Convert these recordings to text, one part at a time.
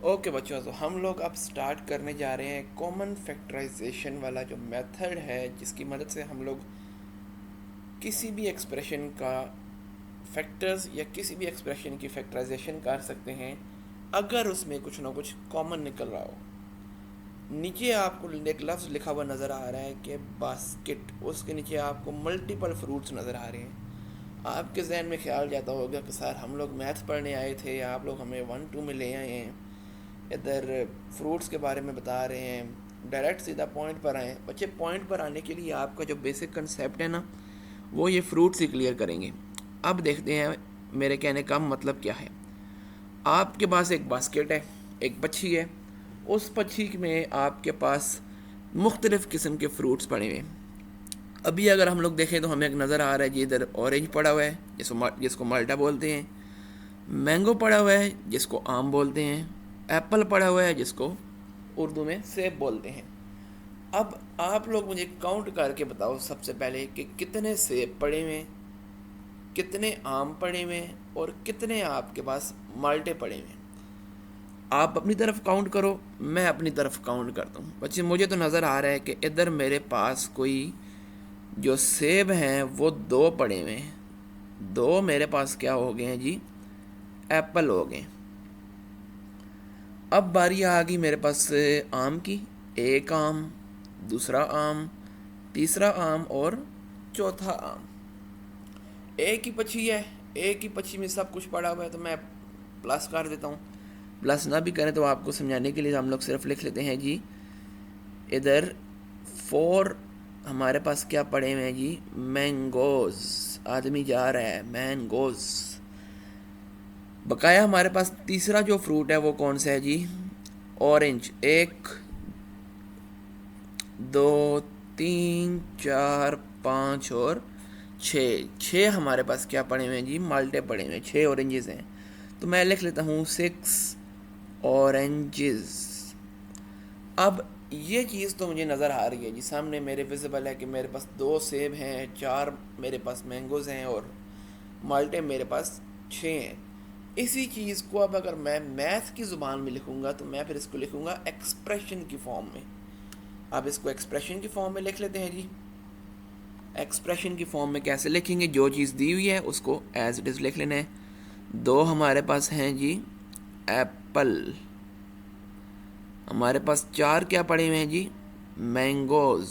Okay बच्चों, तो हम लोग अब स्टार्ट करने जा रहे हैं कॉमन फैक्टराइजेशन वाला जो मेथड है, जिसकी मदद से हम लोग किसी भी एक्सप्रेशन का फैक्टर्स या किसी भी एक्सप्रेशन की फैक्टराइजेशन कर सकते हैं अगर उसमें कुछ ना कुछ कॉमन निकल रहा हो। नीचे आपको एक लफ्ज़ लिखा हुआ नज़र आ रहा है कि बास्केट, उसके नीचे आपको मल्टीपल फ्रूट्स नज़र आ रहे हैं। आपके जहन में ख्याल जाता होगा कि सर हम लोग मैथ पढ़ने आए थे या आप लोग हमें 1-2 में ले आए हैं, इधर फ्रूट्स के बारे में बता रहे हैं। डायरेक्ट सीधा पॉइंट पर आए बच्चे। पॉइंट पर आने के लिए आपका जो बेसिक कंसेप्ट है ना, वो ये फ्रूट्स ही क्लियर करेंगे। अब देखते हैं मेरे कहने का मतलब क्या है। आपके पास एक बास्केट है, एक पक्षी है। उस पक्षी में आपके पास मुख्तलिफ़ किस्म के फ्रूट्स पड़े हुए हैं। अभी अगर हम लोग देखें तो हमें एक नज़र आ रहा है जी, इधर ऑरेंज पड़ा हुआ है जिसको माल्टा बोलते हैं। मैंगो पड़ा हुआ है जिसको आम बोलते हैं। एप्पल पड़ा हुआ है जिसको उर्दू में सेब बोलते हैं। अब आप लोग मुझे काउंट करके बताओ सबसे पहले कि कितने सेब पड़े हुए हैं, कितने आम पड़े हुए हैं और कितने आपके पास माल्टे पड़े हुए हैं। आप अपनी तरफ काउंट करो, मैं अपनी तरफ काउंट करता हूँ। बच्चे मुझे तो नज़र आ रहा है कि इधर मेरे पास कोई जो सेब हैं वो 2 पड़े हुए हैं। 2 मेरे पास क्या हो गए हैं जी, एप्पल हो गए। अब बारी आ गई मेरे पास आम की। एक आम, दूसरा आम, तीसरा आम और चौथा आम। एक ही पक्षी है, एक ही पक्षी में सब कुछ पड़ा हुआ है, तो मैं प्लस कर देता हूँ। प्लस ना भी करें तो आपको समझाने के लिए हम लोग सिर्फ लिख लेते हैं जी, इधर 4 हमारे पास क्या पड़े हुए हैं जी, मैंगोज। आदमी जा रहा है मैंगोज। बकाया हमारे पास तीसरा जो फ्रूट है वो कौन सा है जी, ऑरेंज। 1, 2, 3, 4, 5 और 6। 6 हमारे पास क्या पड़े हुए हैं जी, माल्टे पड़े हुए हैं। 6 ऑरेंजेस हैं, तो मैं लिख लेता हूँ 6 ऑरेंजेस। अब ये चीज़ तो मुझे नज़र आ रही है जी, सामने मेरे विजिबल है कि मेरे पास 2 सेब हैं, 4 मेरे पास मैंगोज़ हैं और माल्टे मेरे पास 6 हैं। इसी चीज़ को अब अगर मैं मैथ की ज़ुबान में लिखूँगा तो मैं फिर इसको लिखूँगा एक्सप्रेशन की फॉर्म में। अब इसको एक्सप्रेशन की फॉर्म में लिख लेते हैं जी। एक्सप्रेशन की फॉर्म में कैसे लिखेंगे, जो चीज़ दी हुई है उसको एज इट इज़ लिख लेना है। 2 हमारे पास हैं जी एप्पल। हमारे पास 4 क्या पड़े हुए हैं जी, मैंगोज।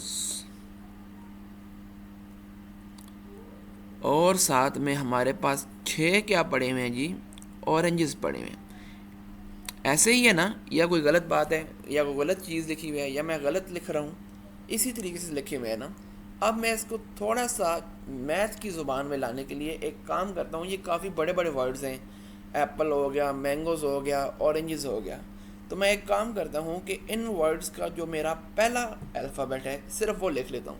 और साथ में हमारे पास 6 क्या पड़े हुए हैं जी, ऑरेंजेस पड़े हुए हैं। ऐसे ही है ना, या कोई गलत बात है या कोई गलत चीज़ लिखी हुई है या मैं गलत लिख रहा हूँ, इसी तरीके से लिखे हुए है ना। अब मैं इसको थोड़ा सा मैथ की ज़ुबान में लाने के लिए एक काम करता हूँ। ये काफ़ी बड़े बड़े वर्ड्स हैं, एप्पल हो गया, मैंगोज हो गया, ऑरेंजेस हो गया। तो मैं एक काम करता हूँ कि इन वर्ड्स का जो मेरा पहला अल्फ़ाबेट है सिर्फ वो लिख लेता हूँ,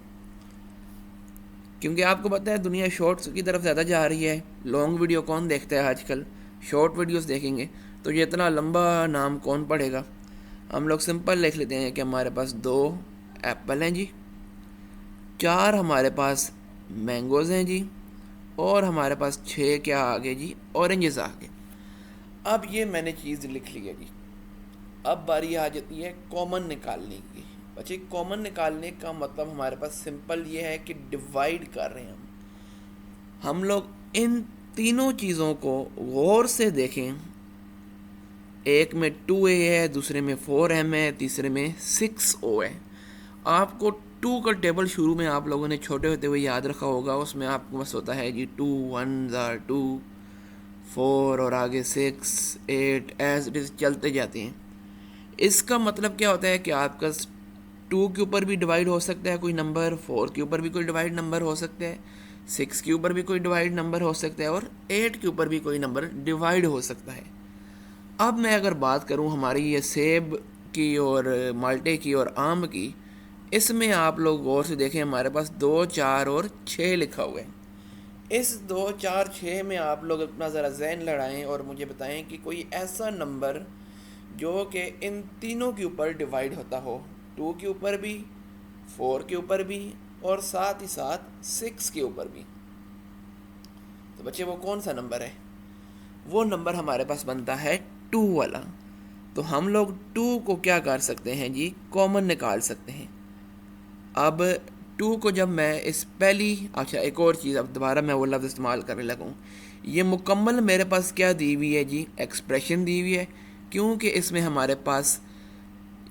क्योंकि आपको पता है दुनिया शॉर्ट्स की तरफ ज़्यादा जा रही है। लॉन्ग वीडियो कौन देखता है आजकल, शॉर्ट वीडियोस देखेंगे, तो ये इतना लंबा नाम कौन पढ़ेगा। हम लोग सिंपल लिख लेते हैं कि हमारे पास 2 एप्पल हैं जी, 4 हमारे पास मैंगोज़ हैं जी, और हमारे पास 6 क्या आ गए जी, ऑरेंजेस आ गए। अब ये मैंने चीज़ लिख ली है जी। अब बारी आ जाती है कॉमन निकालने की। बच्चे कॉमन निकालने का मतलब हमारे पास सिंपल ये है कि डिवाइड कर रहे हैं हम लोग इन तीनों चीज़ों को गौर से देखें। एक में 2a है, दूसरे में 4m है, तीसरे में 6o है। आपको 2 का टेबल शुरू में आप लोगों ने छोटे होते हुए याद रखा होगा। उसमें आपको बस होता है जी 2 1 2, 4 और आगे 6 8, एज इट इज़ चलते जाते हैं। इसका मतलब क्या होता है कि आपका 2 के ऊपर भी डिवाइड हो सकता है कोई नंबर, 4 के ऊपर भी कोई डिवाइड नंबर हो सकता है, 6 के ऊपर भी कोई डिवाइड नंबर हो सकता है और 8 के ऊपर भी कोई नंबर डिवाइड हो सकता है। अब मैं अगर बात करूं हमारी ये सेब की और माल्टे की और आम की, इसमें आप लोग गौर से देखें, हमारे पास 2 4 और 6 लिखा हुआ है। इस 2 4 6 में आप लोग अपना ज़रा जहन लड़ाएं और मुझे बताएं कि कोई ऐसा नंबर जो कि इन तीनों के ऊपर डिवाइड होता हो, 2 के ऊपर भी, 4 के ऊपर भी और साथ ही साथ 6 के ऊपर भी। तो बच्चे वो कौन सा नंबर है, वो नंबर हमारे पास बनता है 2 वाला। तो हम लोग 2 को क्या कर सकते हैं जी, कॉमन निकाल सकते हैं। अब 2 को जब मैं इस पहली, अच्छा एक और चीज़, अब दोबारा मैं वो लफ्ज़ इस्तेमाल करने लगूँ, ये मुकम्मल मेरे पास क्या दी हुई है जी, एक्सप्रेशन दी हुई है, क्योंकि इसमें हमारे पास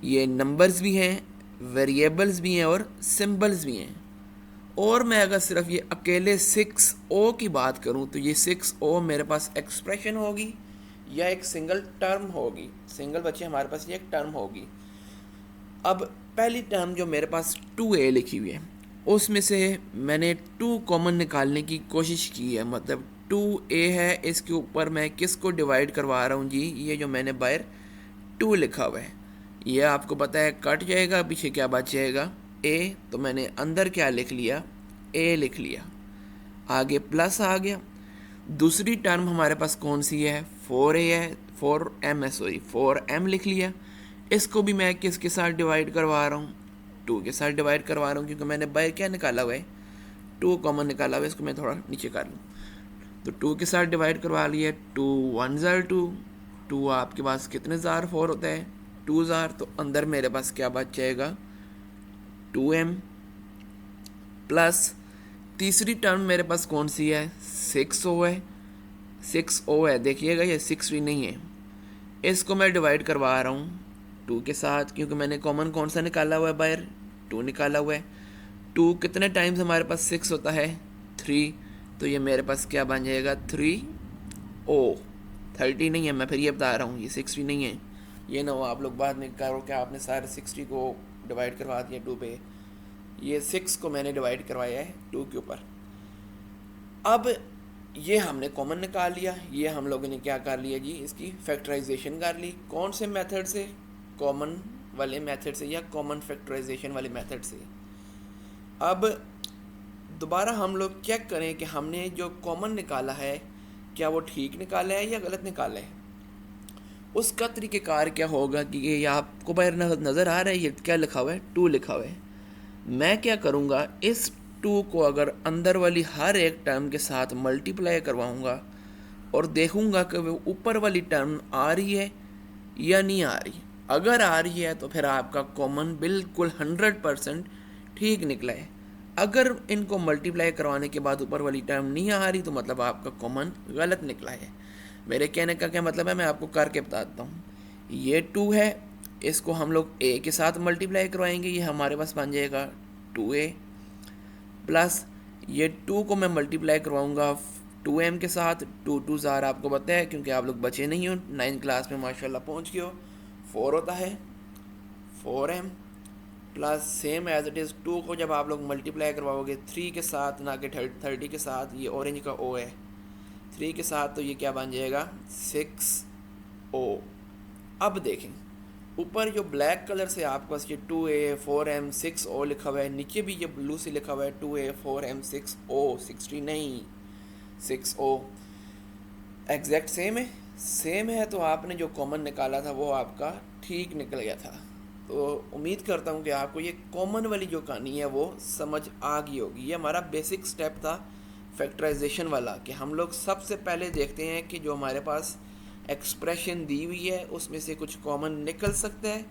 ये नंबर्स भी हैं, वेरिएबल्स भी हैं और सिंबल्स भी हैं। और मैं अगर सिर्फ ये अकेले 6O की बात करूं तो ये 6O मेरे पास एक्सप्रेशन होगी या एक सिंगल टर्म होगी। सिंगल बच्चे हमारे पास ये एक टर्म होगी। अब पहली टर्म जो मेरे पास 2A लिखी हुई है, उसमें से मैंने 2 कॉमन निकालने की कोशिश की है, मतलब 2A है, इसके ऊपर मैं किसको डिवाइड करवा रहा हूँ जी, ये जो मैंने बाहर 2 लिखा हुआ है, ये आपको पता है कट जाएगा, पीछे क्या बच जाएगा, A। तो मैंने अंदर क्या लिख लिया, A लिख लिया, आगे प्लस आ गया। दूसरी टर्म हमारे पास कौन सी है, 4A है, 4M है, सॉरी 4M लिख लिया। इसको भी मैं किसके साथ डिवाइड करवा रहा हूँ, 2 के साथ डिवाइड करवा रहा हूँ, क्योंकि मैंने बाय क्या निकाला हुआ है, 2 कॉमन निकाला हुआ है। इसको मैं थोड़ा नीचे कर लूँ, तो 2 के साथ डिवाइड करवा लिया, 2 1 ज़ार 2, 2 आपके पास कितने ज़ार 4 होता है, 2 ज़ार, तो अंदर मेरे पास क्या बच जाएगा, 2M प्लस तीसरी टर्म मेरे पास कौन सी है, 6O है, 6O है, देखिएगा ये 6 भी नहीं है। इसको मैं डिवाइड करवा रहा हूँ 2 के साथ, क्योंकि मैंने कॉमन कौन सा निकाला हुआ है, बाहर 2 निकाला हुआ है। 2 कितने टाइम्स हमारे पास 6 होता है, 3, तो ये मेरे पास क्या बन जाएगा, 3O। 30 नहीं है, मैं फिर ये बता रहा हूँ, ये 60 नहीं है। ये ना हो आप लोग बाद में करो क्या आपने सारे 60 को डिवाइड करवा दिया 2 पे, ये 6 को मैंने डिवाइड करवाया है 2 के ऊपर। अब ये हमने कॉमन निकाल लिया, ये हम लोगों ने क्या कर लिया जी, इसकी फैक्टराइजेशन कर ली। कौन से मेथड से, कॉमन वाले मेथड से या कॉमन फैक्टराइजेशन वाले मेथड से। अब दोबारा हम लोग चेक करें कि हमने जो कॉमन निकाला है क्या वो ठीक निकाला है या गलत निकाला है। उसका तरीक़ेकार क्या होगा कि ये आपको बाहर नज़र आ रहा है, ये क्या लिखा हुआ है, 2 लिखा हुआ है। मैं क्या करूँगा, इस 2 को अगर अंदर वाली हर एक टर्म के साथ मल्टीप्लाई करवाऊँगा और देखूँगा कि वो ऊपर वाली टर्म आ रही है या नहीं आ रही। अगर आ रही है तो फिर आपका कॉमन बिल्कुल 100% ठीक निकला है। अगर इनको मल्टीप्लाई करवाने के बाद ऊपर वाली टर्म नहीं आ रही तो मतलब आपका कॉमन गलत निकला है। मेरे कहने का क्या मतलब है, मैं आपको करके बताता हूँ। ये 2 है, इसको हम लोग A के साथ मल्टीप्लाई करवाएंगे, ये हमारे पास बन जाएगा 2A प्लस ये 2 को मैं मल्टीप्लाई करवाऊँगा 2M के साथ। 2 2 ज़ार आपको पता है, क्योंकि आप लोग बचे नहीं हो, 9th क्लास में माशाल्लाह पहुँच गए हो। 4 होता है 4M plus same as it is 2 को जब आप लोग मल्टीप्लाई करवाओगे 3 के साथ, ना कि 30 के साथ, ये ऑरेंज का O है 3 के साथ, तो ये क्या बन जाएगा 6O। अब देखें ऊपर जो ब्लैक कलर से आपके पास ये 2A 4M 6O लिखा हुआ है, नीचे भी ये ब्लू से लिखा हुआ है 2A 4M 6O, 60 नहीं 6O, एग्जैक्ट सेम है। तो आपने जो कॉमन निकाला था वो आपका ठीक निकल गया था। तो उम्मीद करता हूँ कि आपको ये कॉमन वाली जो कहानी है वो समझ आ गई होगी। ये हमारा बेसिक स्टेप था फैक्टराइजेशन वाला, कि हम लोग सबसे पहले देखते हैं कि जो हमारे पास एक्सप्रेशन दी हुई है उसमें से कुछ कॉमन निकल सकता है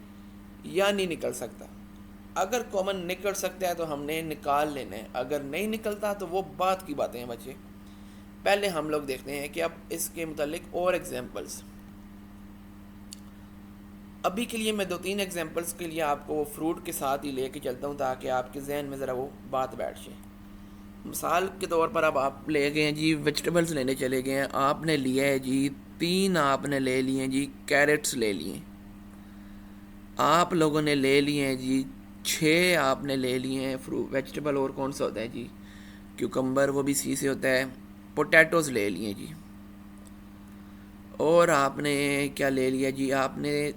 या नहीं निकल सकता। अगर कॉमन निकल सकता है तो हमने निकाल लेना है, अगर नहीं निकलता तो वो बात की बातें हैं बच्चे। पहले हम लोग देखते हैं कि अब इसके मुतालिक और एग्जांपल्स। अभी के लिए मैं 2-3 एग्जांपल्स के लिए आपको वो फ्रूट के साथ ही लेके चलता हूँ ताकि आपके जहन में ज़रा वो बात बैठ जाए। मिसाल के तौर पर अब आप ले गए हैं जी, वेजिटेबल्स लेने चले गए हैं, आपने लिया है जी 3, आपने ले लिए हैं जी कैरेट्स ले लिए, आप लोगों ने ले लिए हैं जी 6, आपने ले लिए हैं फ्रूट वेजिटेबल। और कौन सा होता है जी, क्यूकम्बर, वो भी सी से होता है। पोटैटोज़ ले लिए जी, और आपने क्या ले लिया जी, आपने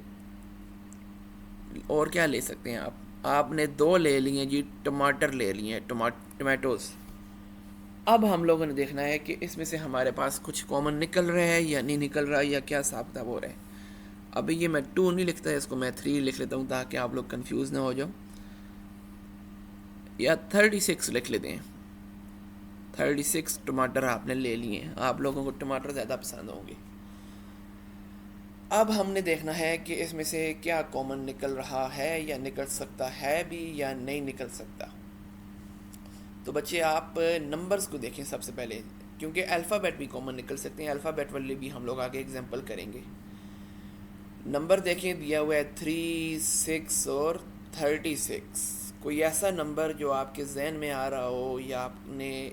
और क्या ले सकते हैं आपने 2 ले लिए जी टमाटर ले लिए, टमाटोज़। अब हम लोगों ने देखना है कि इसमें से हमारे पास कुछ कॉमन निकल रहा है या नहीं निकल रहा है, या क्या हिसाब किताब हो रहा है। अभी ये मैं 2 नहीं लिखता, इसको मैं 3 लिख लेता हूँ ताकि आप लोग कंफ्यूज ना हो जाओ, या 36 लिख लेते हैं। 36 टमाटर आपने ले लिए हैं, आप लोगों को टमाटर ज़्यादा पसंद होंगे। अब हमने देखना है कि इसमें से क्या कॉमन निकल रहा है या निकल सकता है भी या नहीं निकल सकता। तो बच्चे आप नंबर्स को देखें सबसे पहले, क्योंकि अल्फ़ाबेट भी कॉमन निकल सकते हैं। अल्फ़ाबेट वाले भी हम लोग आगे एग्जांपल करेंगे। नंबर देखें, दिया हुआ है 3, 6 और 36। कोई ऐसा नंबर जो आपके जहन में आ रहा हो या आपने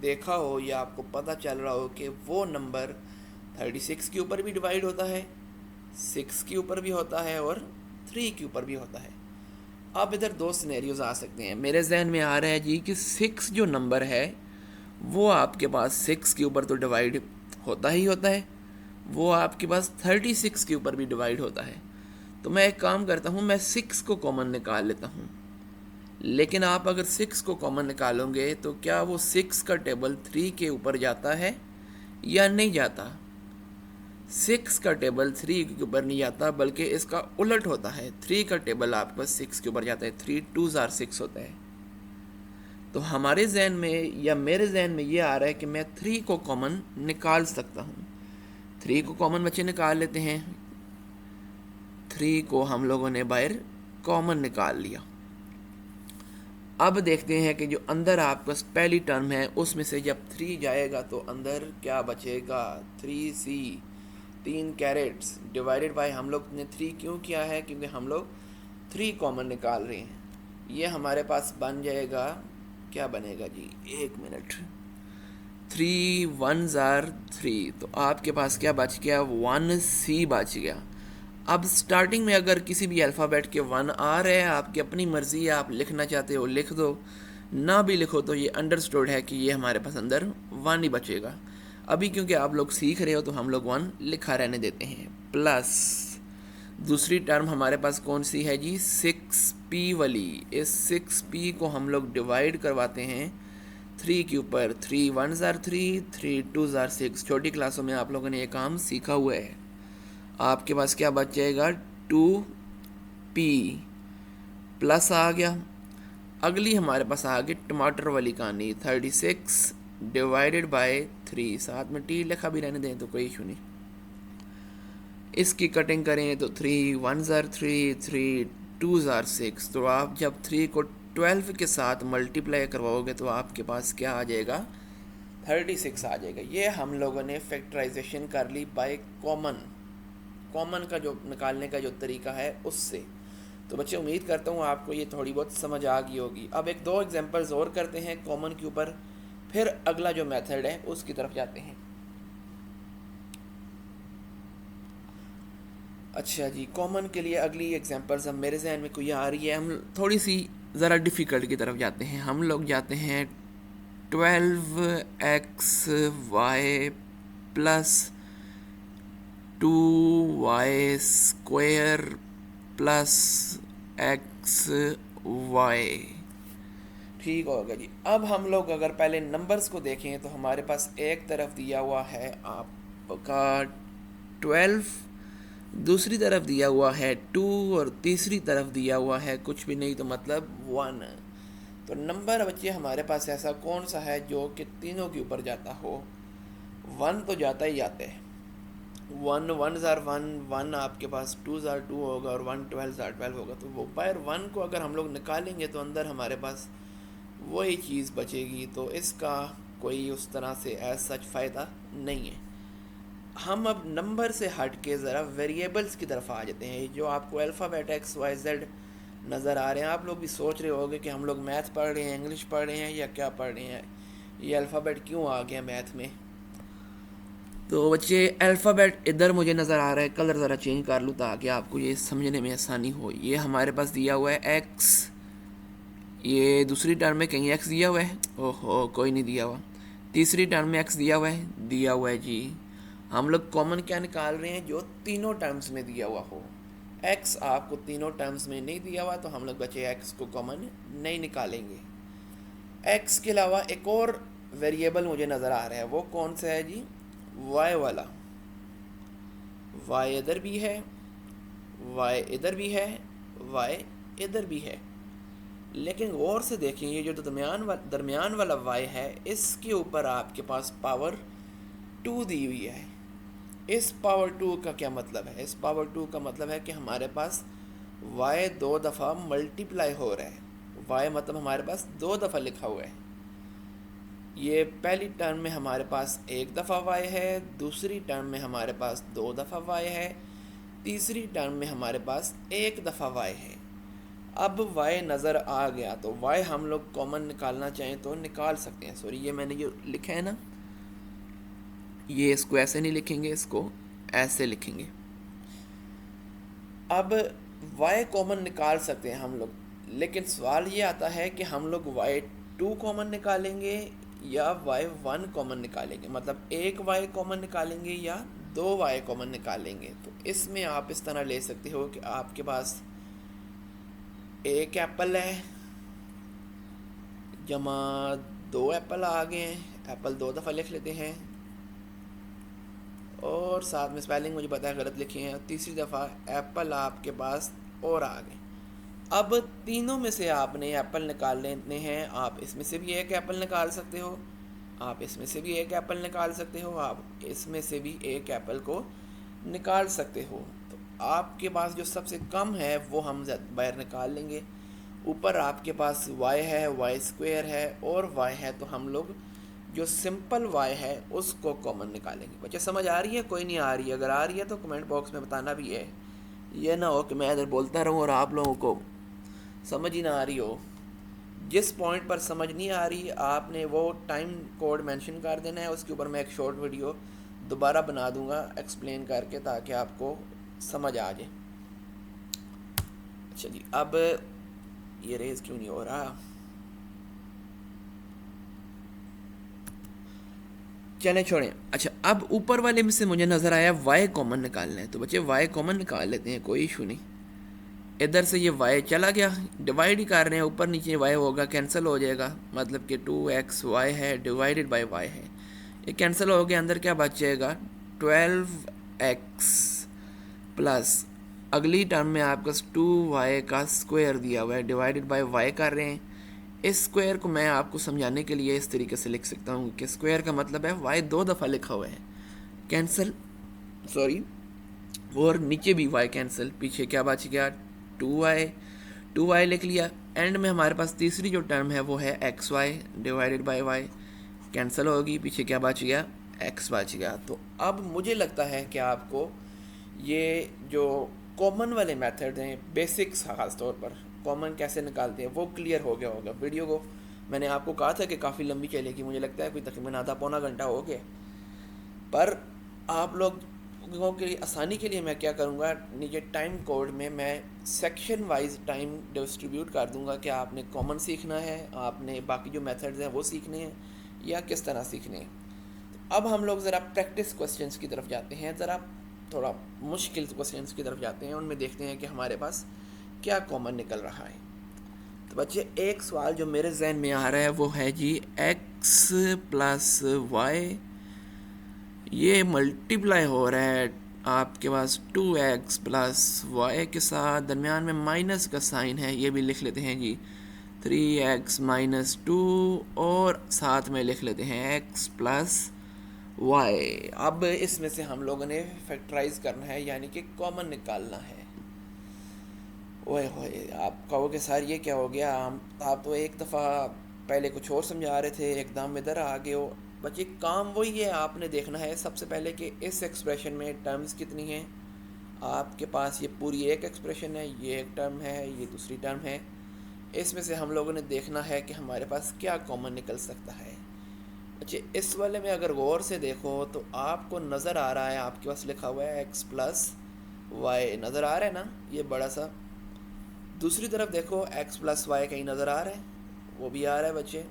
देखा हो या आपको पता चल रहा हो कि वो नंबर 36 के ऊपर भी डिवाइड होता है, 6 के ऊपर भी होता है और 3 के ऊपर भी होता है। अब इधर दो सिनेरियोज आ सकते हैं। मेरे जहन में आ रहा है जी कि 6 जो नंबर है वो आपके पास 6 के ऊपर तो डिवाइड होता ही होता है, वो आपके पास 36 के ऊपर भी डिवाइड होता है। तो मैं एक काम करता हूँ, मैं 6 को कॉमन निकाल लेता हूँ। लेकिन आप अगर 6 को कॉमन निकालोगे तो क्या वो 6 का टेबल 3 के ऊपर जाता है या नहीं जाता? 6 का टेबल 3 के ऊपर नहीं जाता, बल्कि इसका उलट होता है। 3 का टेबल आपके पास 6 के ऊपर जाता है। 3 2 आर 6 होता है। तो हमारे जहन में या मेरे जहन में ये आ रहा है कि मैं 3 को कॉमन निकाल सकता हूँ। 3 को कॉमन बच्चे निकाल लेते हैं। 3 को हम लोगों ने बाहर कॉमन निकाल लिया। अब देखते हैं कि जो अंदर आपका पहली टर्म है उसमें से जब 3 जाएगा तो अंदर क्या बचेगा? 3C, 3 कैरेट्स डिवाइडेड बाय, हम लोग ने 3 क्यों किया है? क्योंकि हम लोग 3 कॉमन निकाल रहे हैं। ये हमारे पास बन जाएगा, क्या बनेगा जी, 1 मिनट। 3 1s आर 3, तो आपके पास क्या बच गया? 1C बच गया। अब स्टार्टिंग में अगर किसी भी अल्फ़ाबेट के 1 आ रहे हैं, आपकी अपनी मर्ज़ी है, आप लिखना चाहते हो लिख दो, ना भी लिखो तो ये अंडरस्टूड है कि ये हमारे पास अंदर 1 ही बचेगा। अभी क्योंकि आप लोग सीख रहे हो तो हम लोग 1 लिखा रहने देते हैं। प्लस दूसरी टर्म हमारे पास कौन सी है जी? 6P वाली। इस 6P को हम लोग डिवाइड करवाते हैं 3 के ऊपर। 3 1s आर 3, 3 2s आर 6। छोटी क्लासों में आप लोगों ने ये काम सीखा हुआ है। आपके पास क्या बच जाएगा? 2P प्लस आ गया। अगली हमारे पास आ गई टमाटर वाली कहानी, 36 डिवाइडेड बाय 3। साथ में टी लिखा भी रहने दें तो कोई इशू नहीं। इसकी कटिंग करें तो 3 1s आर 3, 3 2s आर 6। तो आप जब 3 को 12 के साथ मल्टीप्लाई करवाओगे तो आपके पास क्या आ जाएगा? 36 आ जाएगा। ये हम लोगों ने फैक्टराइजेशन कर ली बाय कॉमन। कॉमन का जो निकालने का जो तरीका है उससे। तो बच्चे उम्मीद करता हूँ आपको ये थोड़ी बहुत समझ आ गई होगी। अब एक दो एग्जांपल्स और करते हैं कॉमन के ऊपर, फिर अगला जो मेथड है उसकी तरफ जाते हैं। अच्छा जी, कॉमन के लिए अगली एग्जांपल्स अब मेरे जहन में कोई आ रही है। हम थोड़ी सी ज़रा डिफ़िकल्ट की तरफ जाते हैं। हम लोग जाते हैं 12xy plus 2y² plus xy। ठीक होगा जी। अब हम लोग अगर पहले नंबर्स को देखें तो हमारे पास एक तरफ दिया हुआ है आपका 12, दूसरी तरफ दिया हुआ है 2 और तीसरी तरफ दिया हुआ है कुछ भी नहीं, तो मतलब 1। तो नंबर बच्चे हमारे पास ऐसा कौन सा है जो कि तीनों के ऊपर जाता हो? 1 तो जाता ही जाता है। 1 1s आर 1, 1 आपके पास 2s आर 2 होगा और 1 12s आर 12 होगा। तो वो बाहर 1 को अगर हम लोग निकालेंगे तो अंदर हमारे पास वही चीज़ बचेगी। तो इसका कोई उस तरह से एज सच फ़ायदा नहीं है। हम अब नंबर से हट के ज़रा वेरिएबल्स की तरफ आ जाते हैं। जो आपको अल्फ़ाबेट XYZ नज़र आ रहे हैं, आप लोग भी सोच रहे होंगे कि हम लोग मैथ पढ़ रहे हैं, इंग्लिश पढ़ रहे हैं या क्या पढ़ रहे हैं, ये अल्फ़ाबेट क्यों आ गया मैथ में। तो बच्चे अल्फ़ाबेट इधर मुझे नज़र आ रहा है, कलर ज़रा चेंज कर लूँ ताकि आपको ये समझने में आसानी हो। ये हमारे पास दिया हुआ है x, ये दूसरी टर्म में कहीं x दिया हुआ है? ओहो, कोई नहीं दिया हुआ। तीसरी टर्म में x दिया हुआ है? दिया हुआ है जी। हम लोग कॉमन क्या निकाल रहे हैं? जो तीनों टर्म्स में दिया हुआ हो। x आपको तीनों टर्म्स में नहीं दिया हुआ तो हम लोग बच्चे x को कॉमन नहीं निकालेंगे। x के अलावा एक और वेरिएबल मुझे नज़र आ रहा है, वो कौन सा है जी? y वाला। y इधर भी है, y इधर भी है, y इधर भी है। लेकिन गौर से देखें, ये जो दरमियान वाला y है, इसके ऊपर आपके पास पावर 2 दी हुई है। इस पावर टू का क्या मतलब है? इस पावर टू का मतलब है कि हमारे पास y 2 दफ़ा मल्टीप्लाई हो रहा है। y मतलब हमारे पास 2 दफ़ा लिखा हुआ है। ये पहली टर्म में हमारे पास 1 दफ़ा y है, दूसरी टर्म में हमारे पास 2 दफ़ा y है, तीसरी टर्म में हमारे पास 1 दफ़ा y है। अब y नज़र आ गया तो y हम लोग कॉमन निकालना चाहें तो निकाल सकते हैं। सॉरी, ये मैंने जो लिखा है ना, ये इसको ऐसे नहीं लिखेंगे, इसको ऐसे लिखेंगे। अब y कॉमन निकाल सकते हैं हम लोग, लेकिन सवाल ये आता है कि हम लोग y2 कॉमन निकालेंगे या y1 कॉमन निकालेंगे, मतलब एक y कॉमन निकालेंगे या 2y कॉमन निकालेंगे। तो इसमें आप इस तरह ले सकते हो कि आपके पास एक एप्पल है जमा 2 एप्पल आ गए हैं, एप्पल 2 दफ़ा लिख लेते हैं, और साथ में स्पेलिंग मुझे पता है गलत लिखी है, तीसरी दफ़ा एप्पल आपके पास और आ गए। अब तीनों में से आपने एप्पल निकाल लेने हैं। आप इसमें से भी एक एप्पल निकाल सकते हो, आप इसमें से भी एक एप्पल निकाल सकते हो, आप इसमें से भी एक एप्पल को निकाल सकते हो। तो आपके पास जो सबसे कम है वो हम बाहर निकाल लेंगे। ऊपर आपके पास y है, y स्क्वायर है और y है, तो हम लोग जो सिंपल y है उसको कॉमन निकालेंगे। बच्चे समझ आ रही है? कोई नहीं आ रही है? अगर आ रही है तो कमेंट बॉक्स में बताना भी है, ये ना हो कि मैं इधर बोलता रहूँ और आप लोगों को समझ ही ना आ रही हो। जिस पॉइंट पर समझ नहीं आ रही आपने वो टाइम कोड मेंशन कर देना है, उसके ऊपर मैं एक शॉर्ट वीडियो दोबारा बना दूंगा एक्सप्लेन करके, ताकि आपको समझ आ जाए। अच्छा जी, अब ये रेज क्यों नहीं हो रहा? चलें छोड़ें। अच्छा, अब ऊपर वाले में से मुझे नज़र आया y कॉमन निकालना है, तो बच्चे y कॉमन निकाल लेते हैं, कोई इशू नहीं। इधर से ये y चला गया, डिवाइड ही कर रहे हैं, ऊपर नीचे y होगा, कैंसिल हो जाएगा, मतलब कि 2xy है डिवाइडेड बाय y है, ये कैंसिल हो गया। अंदर क्या बच जाएगा? 12x प्लस अगली टर्म में आपका 2y का स्क्वायर दिया हुआ है, डिवाइडेड बाय y कर रहे हैं। इस स्क्वायर को मैं आपको समझाने के लिए इस तरीके से लिख सकता हूँ कि स्क्वायर का मतलब है y 2 दफ़ा लिखा हुआ है, कैंसिल, सॉरी, और नीचे भी y कैंसिल, पीछे क्या बच गया? 2y लिख लिया। एंड में हमारे पास तीसरी जो टर्म है वो है xy divided by y, cancel होगी, पीछे क्या बच गया? x बच गया। तो अब मुझे लगता है कि आपको ये जो कॉमन वाले मेथड हैं, बेसिक्स खास तौर पर कॉमन कैसे निकालते हैं, वो क्लियर हो गया होगा। वीडियो को मैंने आपको कहा था कि काफ़ी लंबी चलेगी, मुझे लगता है कोई तकरीबन आधा पौना घंटा हो गया, पर आप लोगों की आसानी के लिए मैं क्या करूँगा, नीचे टाइम कोड में मैं सेक्शन वाइज टाइम डिस्ट्रीब्यूट कर दूँगा कि आपने कॉमन सीखना है, आपने बाकी जो मेथड्स हैं वो सीखने हैं, या किस तरह सीखने हैं। तो अब हम लोग ज़रा प्रैक्टिस क्वेश्चंस की तरफ जाते हैं, ज़रा थोड़ा मुश्किल क्वेश्चंस की तरफ जाते हैं, उनमें देखते हैं कि हमारे पास क्या कॉमन निकल रहा है। तो बच्चे, एक सवाल जो मेरे जहन में आ रहा है वो है जी x प्लस वाई, ये मल्टीप्लाई हो रहा है आपके पास 2x प्लस वाई के साथ, दरमियान में माइनस का साइन है, ये भी लिख लेते हैं जी 3x माइनस 2, और साथ में लिख लेते हैं x प्लस वाई। अब इसमें से हम लोगों ने फैक्टराइज करना है, यानी कि कॉमन निकालना है। ओए होए, आप कहोगे सर ये क्या हो गया, आप तो एक दफ़ा पहले कुछ और समझा रहे थे, एकदम इधर आ गए हो। बच्चे, काम वही है, आपने देखना है सबसे पहले कि इस एक्सप्रेशन में टर्म्स कितनी हैं। आपके पास ये पूरी एक एक्सप्रेशन है, ये एक टर्म है, ये दूसरी टर्म है, इसमें से हम लोगों ने देखना है कि हमारे पास क्या कॉमन निकल सकता है। अच्छा, इस वाले में अगर गौर से देखो तो आपको नज़र आ रहा है, आपके पास लिखा हुआ है x प्लस वाई, नज़र आ रहा है ना, ये बड़ा सा। दूसरी तरफ देखो, x प्लस वाई कहीं नज़र आ रहा है, वो भी आ रहा है बच्चे,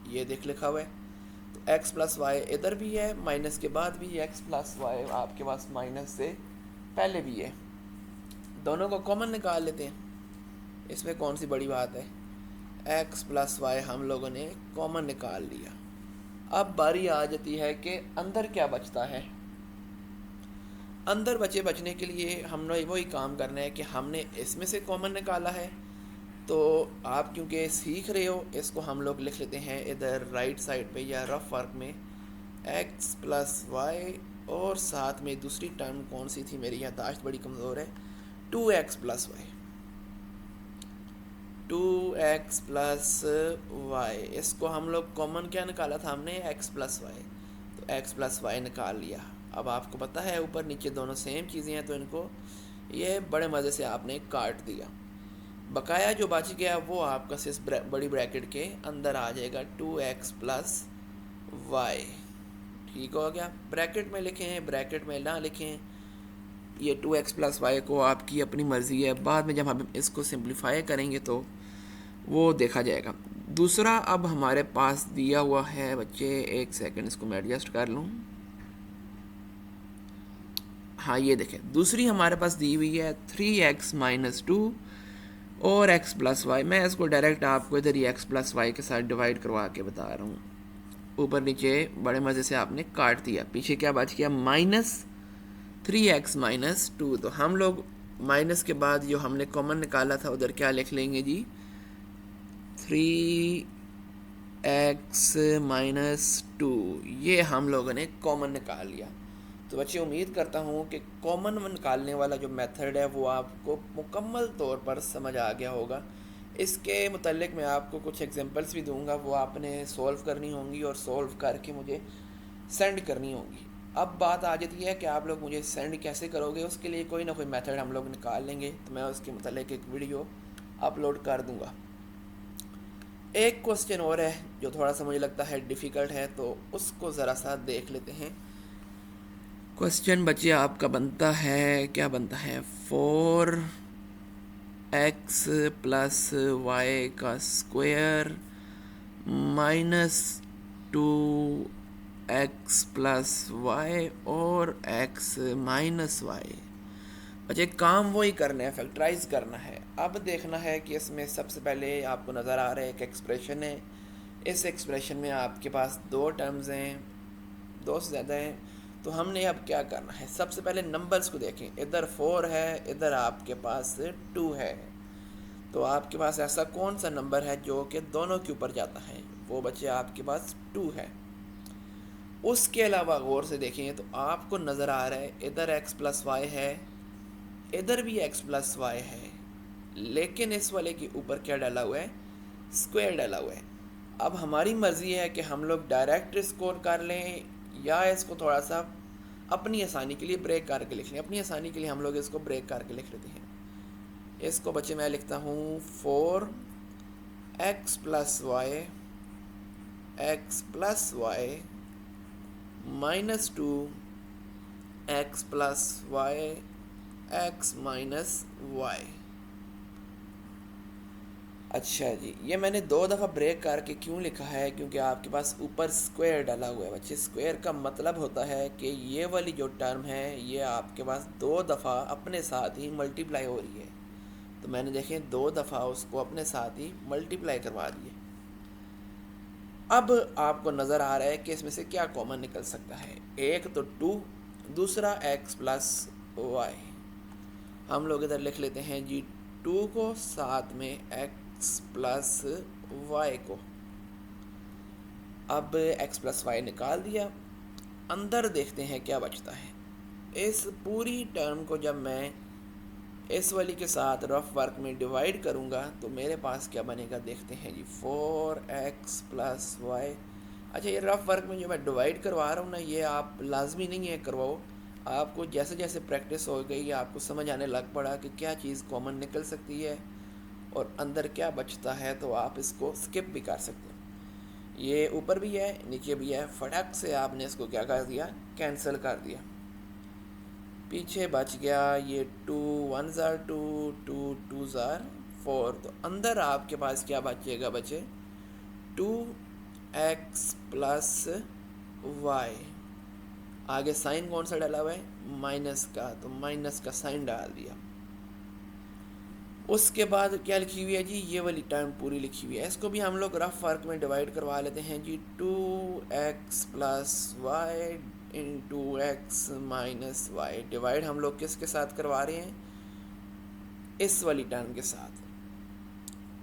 ये देख लिखा हुआ है। तो x प्लस वाई इधर भी है, माइनस के बाद भी x प्लस वाई आपके पास माइनस से पहले भी है, दोनों को कॉमन निकाल लेते हैं, इसमें कौन सी बड़ी बात है। x प्लस वाई हम लोगों ने कॉमन निकाल लिया। अब बारी आ जाती है कि अंदर क्या बचता है। अंदर बचने के लिए हमने वही काम करना है कि हमने इसमें से कॉमन निकाला है, तो आप क्योंकि सीख रहे हो, इसको हम लोग लिख लेते हैं इधर राइट साइड पे या रफ वर्क में x प्लस वाई और साथ में दूसरी टर्म कौन सी थी, मेरी याददाश्त बड़ी कमज़ोर है, 2x plus Y. 2x plus Y, इसको हम लोग कॉमन क्या निकाला था हमने, x प्लस वाई, तो x प्लस वाई निकाल लिया। अब आपको पता है ऊपर नीचे दोनों सेम चीज़ें हैं, तो इनको ये बड़े मज़े से आपने काट दिया। बकाया जो बच गया वो आपका सिर्फ बड़ी ब्रैकेट के अंदर आ जाएगा, 2x प्लस वाई। ठीक हो गया। ब्रैकेट में लिखें, ब्रैकेट में ना लिखें, ये 2x प्लस वाई को आपकी अपनी मर्ज़ी है, बाद में जब हम इसको सिंप्लीफाई करेंगे तो वो देखा जाएगा। दूसरा अब हमारे पास दिया हुआ है बच्चे, एक सेकंड इसको मैं एडजस्ट कर लूँ। हाँ ये देखें, दूसरी हमारे पास दी हुई है 3x माइनस 2 और x प्लस वाई। मैं इसको डायरेक्ट आपको इधर ही x प्लस वाई के साथ डिवाइड करवा के बता रहा हूँ। ऊपर नीचे बड़े मज़े से आपने काट दिया। पीछे क्या बच गया, -3x माइनस 2। तो हम लोग माइनस के बाद जो हमने कॉमन निकाला था उधर क्या लिख लेंगे जी, 3x माइनस 2, ये हम लोगों ने कॉमन निकाल लिया। तो बच्चे उम्मीद करता हूँ कि कॉमन निकालने वाला जो मेथड है वो आपको मुकम्मल तौर पर समझ आ गया होगा। इसके मुतल्लिक मैं आपको कुछ एग्जांपल्स भी दूंगा, वो आपने सॉल्व करनी होंगी और सॉल्व करके मुझे सेंड करनी होंगी। अब बात आ जाती है कि आप लोग मुझे सेंड कैसे करोगे, उसके लिए कोई ना कोई मेथड हम लोग निकाल लेंगे, तो मैं उसके मुतल्लिक एक वीडियो अपलोड कर दूंगा। एक क्वेश्चन और है जो थोड़ा सा मुझे लगता है डिफ़िकल्ट है, तो उसको ज़रा सा देख लेते हैं। क्वेश्चन बच्चे आपका बनता है, क्या बनता है, 4x प्लस वाई का square minus 2x plus y और x माइनस वाई। बच्चे काम वही करना है, फैक्टराइज करना है। अब देखना है कि इसमें सबसे पहले आपको नज़र आ रहा है एक एक्सप्रेशन है, इस एक्सप्रेशन में आपके पास दो टर्म्स हैं, दो से ज़्यादा हैं। तो हमने अब क्या करना है, सबसे पहले नंबर्स को देखें, इधर 4 है, इधर आपके पास 2 है। तो आपके पास ऐसा कौन सा नंबर है जो कि दोनों के ऊपर जाता है, वो बच्चे आपके पास 2 है। उसके अलावा गौर से देखें तो आपको नज़र आ रहा है इधर x प्लस वाई है, इधर भी x प्लस वाई है, लेकिन इस वाले के ऊपर क्या डाला हुआ है, स्क्वायर डाला हुआ है। अब हमारी मर्ज़ी है कि हम लोग डायरेक्ट स्कोर कर लें या इसको थोड़ा सा अपनी आसानी के लिए ब्रेक करके लिख लें। अपनी आसानी के लिए हम लोग इसको ब्रेक करके लिख लेते हैं। इसको बच्चे मैं लिखता हूँ 4x plus y x plus y minus 2x plus y x minus y. अच्छा जी, ये मैंने 2 दफ़ा ब्रेक करके क्यों लिखा है, क्योंकि आपके पास ऊपर स्क्वायर डाला हुआ है बच्चे। स्क्वायर का मतलब होता है कि ये वाली जो टर्म है ये आपके पास 2 दफ़ा अपने साथ ही मल्टीप्लाई हो रही है। तो मैंने देखें 2 दफ़ा उसको अपने साथ ही मल्टीप्लाई करवा दिए। अब आपको नज़र आ रहा है कि इसमें से क्या कॉमन निकल सकता है, एक तो 2, दूसरा x प्लस वाई। हम लोग इधर लिख लेते हैं जी 2 को, साथ में x प्लस वाई को। अब x प्लस वाई निकाल दिया, अंदर देखते हैं क्या बचता है। इस पूरी टर्म को जब मैं इस वाली के साथ रफ वर्क में डिवाइड करूँगा तो मेरे पास क्या बनेगा, देखते हैं जी 4x प्लस वाई। अच्छा, ये रफ वर्क में जो मैं डिवाइड करवा रहा हूँ ना, ये आप लाजमी नहीं है करवाओ, आपको जैसे जैसे प्रैक्टिस हो गई आपको समझ आने लग पड़ा कि क्या चीज़ कॉमन निकल सकती है और अंदर क्या बचता है, तो आप इसको स्किप भी कर सकते हैं। ये ऊपर भी है नीचे भी है, फटाक से आपने इसको क्या कर दिया, कैंसिल कर दिया। पीछे बच गया ये 2 1 ज़ार 2, 2 2 ज़ार 4। तो अंदर आपके पास क्या बचेगा बचे, 2x प्लस वाई। आगे साइन कौन सा डाला हुआ है, माइनस का, तो माइनस का साइन डाल दिया। उसके बाद क्या लिखी हुई है जी, ये वाली टर्म पूरी लिखी हुई है, इसको भी हम लोग रफ वर्क में डिवाइड करवा लेते हैं जी 2x plus y into x minus y. Divide हम लोग किसके साथ करवा रहे हैं, इस वाली टर्म के साथ।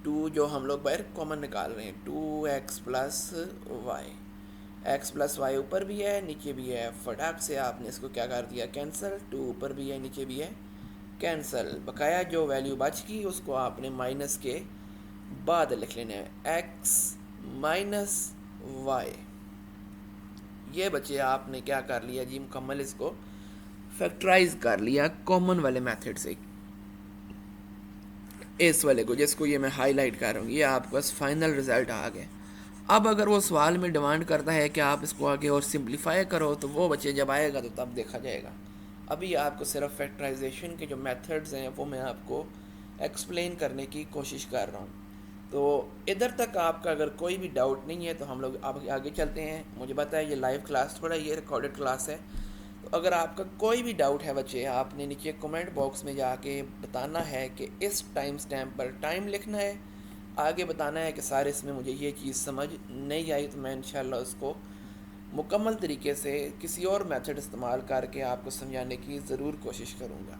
2 जो हम लोग बाहर कॉमन निकाल रहे हैं, 2x plus y. X plus y ऊपर भी है नीचे भी है, फटाक से आपने इसको क्या कर दिया कैंसिल, टू ऊपर भी है नीचे भी है कैंसिल। बकाया जो वैल्यू बच गई उसको आपने माइनस के बाद लिख लेना है, एक्स माइनस वाई। ये बच्चे आपने क्या कर लिया जी, मुकम्मल इसको फैक्टराइज कर लिया कॉमन वाले मेथड से। इस वाले को जिसको ये मैं हाईलाइट कर रहा हूँ, ये आपके पास फाइनल रिजल्ट आ गया। अब अगर वो सवाल में डिमांड करता है कि आप इसको आगे और सिंप्लीफाई करो, तो वो बच्चे जब आएगा तो तब देखा जाएगा। अभी आपको सिर्फ फैक्टराइजेशन के जो मेथड्स हैं वो मैं आपको एक्सप्लेन करने की कोशिश कर रहा हूँ। तो इधर तक आपका अगर कोई भी डाउट नहीं है तो हम लोग अब आगे चलते हैं। मुझे पता है ये लाइव क्लास थोड़ा, ये रिकॉर्डेड क्लास है, तो अगर आपका कोई भी डाउट है बच्चे, आपने नीचे कमेंट बॉक्स में जाके बताना है कि इस टाइम स्टैम्प पर टाइम लिखना है, आगे बताना है कि सर इसमें मुझे ये चीज़ समझ नहीं आई, तो मैं इंशाल्लाह उसको मुकम्मल तरीके से किसी और मेथड इस्तेमाल करके आपको समझाने की ज़रूर कोशिश करूँगा।